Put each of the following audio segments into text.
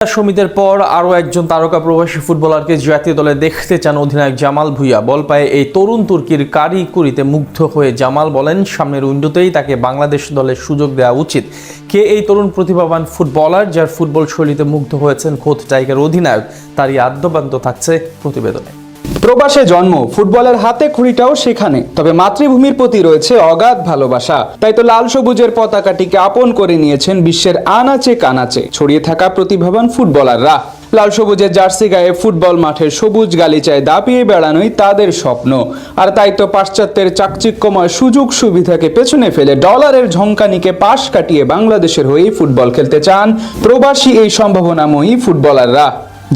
সমিতির পর আরও একজন তারকা প্রবাসী ফুটবলারকে জাতীয় দলে দেখতে চান অধিনায়ক জামাল ভুঁইয়া। বল পায়ে এই তরুণ তুর্কির কারিকুরিতে মুগ্ধ হয়ে জামাল বলেন, সামনের উইন্ডোতেই তাকে বাংলাদেশ দলের সুযোগ দেওয়া উচিত। কে এই তরুণ প্রতিভাবান ফুটবলার যার ফুটবল শৈলীতে মুগ্ধ হয়েছেন খোদ টাইগার অধিনায়ক, তারই আদ্যপান্ত থাকছে প্রতিবেদনে। প্রবাসে জন্ম, ফুটবলের হাতে খড়িটাও সেখানে, তবে মাতৃভূমির প্রতি রয়েছে অগাধ ভালোবাসা। তাই তো লাল সবুজের পতাকাটিকে আপন করে নিয়েছেন বিশ্বের আনাচে কানাচে ছড়িয়ে থাকা প্রতিভাবান ফুটবলাররা। লাল সবুজের জার্সি গায়ে ফুটবল মাঠের সবুজ গালিচায় দাপিয়ে বেড়ানোই তাদের স্বপ্ন। আর তাই তো পাশ্চাত্যের চাকচিক্যময় সুযোগ সুবিধাকে পেছনে ফেলে ডলারের ঝঙ্কানিকে পাশ কাটিয়ে বাংলাদেশের হয়েই ফুটবল খেলতে চান প্রবাসী এই সম্ভাবনাময়ী ফুটবলাররা।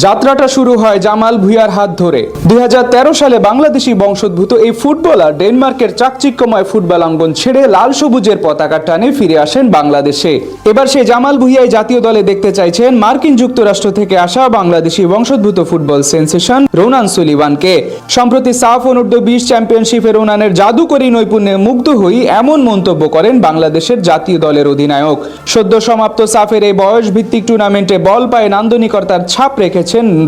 যাত্রাটা শুরু হয় জামাল ভুঁইয়ার হাত ধরে। 2013 সালে বাংলাদেশি বংশোদ্ভূত এই ফুটবলার ডেনমার্কের চাকচিক্যময় ফুটবল অঙ্গন ছেড়ে লাল সবুজের পতাকা টানে ফিরে আসেন বাংলাদেশে। এবার সেই জামাল ভুঁইয়াই জাতীয় দলে দেখতে চাইছেন মার্কিন যুক্তরাষ্ট্র থেকে আসা বাংলাদেশি বংশোদ্ভূত ফুটবল সেন্সেশন রোনান সুলিভানকে। সম্প্রতি সাফ অনূর্ধ্ব 20 চ্যাম্পিয়নশিপে রোনানের জাদুকরী নৈপুণ্যে মুগ্ধ হয়ে এমন মন্তব্য করেন বাংলাদেশের জাতীয় দলের অধিনায়ক। সদ্য সমাপ্ত সাফের এই বয়স ভিত্তিক টুর্নামেন্টে বল পায়ে নান্দনিকতার ছাপ রেখেছেন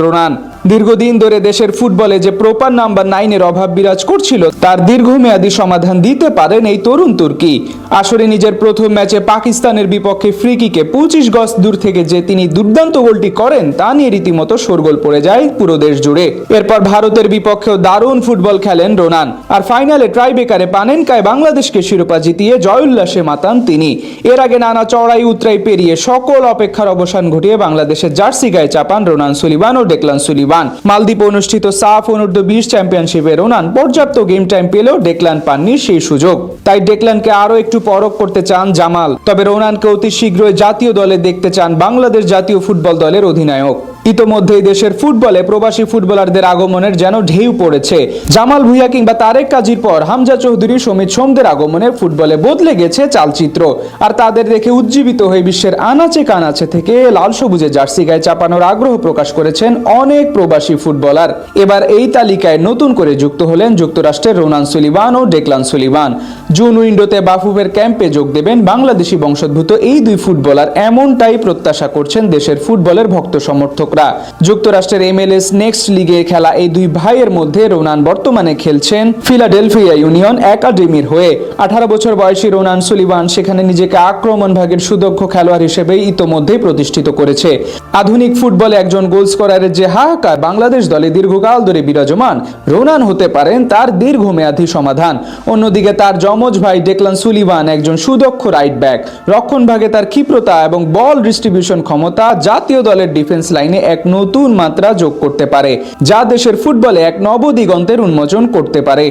রোনান। দীর্ঘদিন ধরে দেশের ফুটবলে যে প্রপার নাম্বার 9-এর অভাব বিরাজ করছিল তার দীর্ঘমেয়াদী সমাধান দিতে পারেন এই তরুণ তুর্কি। আসরে নিজের প্রথম ম্যাচে পাকিস্তানের বিপক্ষে ফ্রি কিকে 25 গজ দূর থেকে যে তিনি দুর্দান্ত গোলটি করেন তা নিয়ে রীতিমতো শোরগোল পড়ে যায় পুরো দেশ জুড়ে। এরপর ভারতের বিপক্ষেও দারুণ ফুটবল খেলেন রোনান, আর ফাইনালে ট্রাইবেকারে পানেনকায় বাংলাদেশকে শিরোপা জিতিয়ে জয়োল্লাসে মাতান তিনি। এর আগে নানা চড়াই উতরাই পেরিয়ে সকল অপেক্ষার অবসান ঘটিয়ে বাংলাদেশের জার্সি গায়ে চাপান রোনান সুলিভান ও ডেকলান সুলিভান। মালদ্বীপে অনুষ্ঠিত সাফ অনূর্ধ্ব 20 চ্যাম্পিয়নশিপে রোনান পর্যাপ্ত গেম টাইম পেলেও ডেকলান পাননি সেই সুযোগ। তাই ডেকলানকে আরো একটু পরখ করতে চান জামাল। তবে রোনানকে অতি শীঘ্রই জাতীয় দলে দেখতে চান বাংলাদেশ জাতীয় ফুটবল দলের অধিনায়ক। ইতোমধ্যেই দেশের ফুটবলে প্রবাসী ফুটবলারদের আগমনের যেন ঢেউ পড়েছে। জামাল ভুঁইয়া কিংবা তারেক কাজীর পর হামজা চৌধুরী, সমিত সোমদের আগমনে ফুটবলে বদলে গেছে চালচিত্র। আর তাদের দেখে উজ্জীবিত হয়ে বিশ্বের আনাচে কানাচে থেকে লাল সবুজে জার্সি গায়ে চাপানোর আগ্রহ প্রকাশ করেছেন অনেক প্রবাসী ফুটবলার। এবার এই তালিকায় নতুন করে যুক্ত হলেন যুক্তরাষ্ট্রের রোনান সুলিভান ও ডেকলান সুলিভান। জুন উইন্ডোতে বাফুফের ক্যাম্পে যোগ দেবেন বাংলাদেশি বংশোদ্ভূত এই দুই ফুটবলার, এমনটাই প্রত্যাশা করছেন দেশের ফুটবলের ভক্ত সমর্থক। যুক্তরাষ্ট্রের MLS নেক্সট লিগে খেলা এই দুই ভাইয়ের মধ্যে রোনান বর্তমানে খেলছেন ফিলাডেলফিয়া ইউনিয়ন একাডেমির হয়ে। 18 বছর বয়সী রোনান সুলিভান সেখানে নিজেকে আক্রমণ ভাগের সুদক্ষ খেলোয়াড় হিসেবে ইতোমধ্যেই প্রতিষ্ঠিত করেছে। আধুনিক ফুটবলে একজন গোল স্কোরারের যে হাহাকার বাংলাদেশ দলে দীর্ঘকাল ধরে বিরাজমান, রোনান হতে পারেন তার দীর্ঘমেয়াদী সমাধান। অন্যদিকে তার যমজ ভাই ডেকলান সুলিভান একজন সুদক্ষ রাইট ব্যাক। রক্ষণ ভাগে তার ক্ষিপ্রতা এবং বল ডিস্ট্রিবিউশন ক্ষমতা জাতীয় দলের ডিফেন্স লাইনে এক নতুন মাত্রা যোগ করতে পারে, যা দেশের ফুটবলে এক নবদিগন্তের উন্মোচন করতে পারে।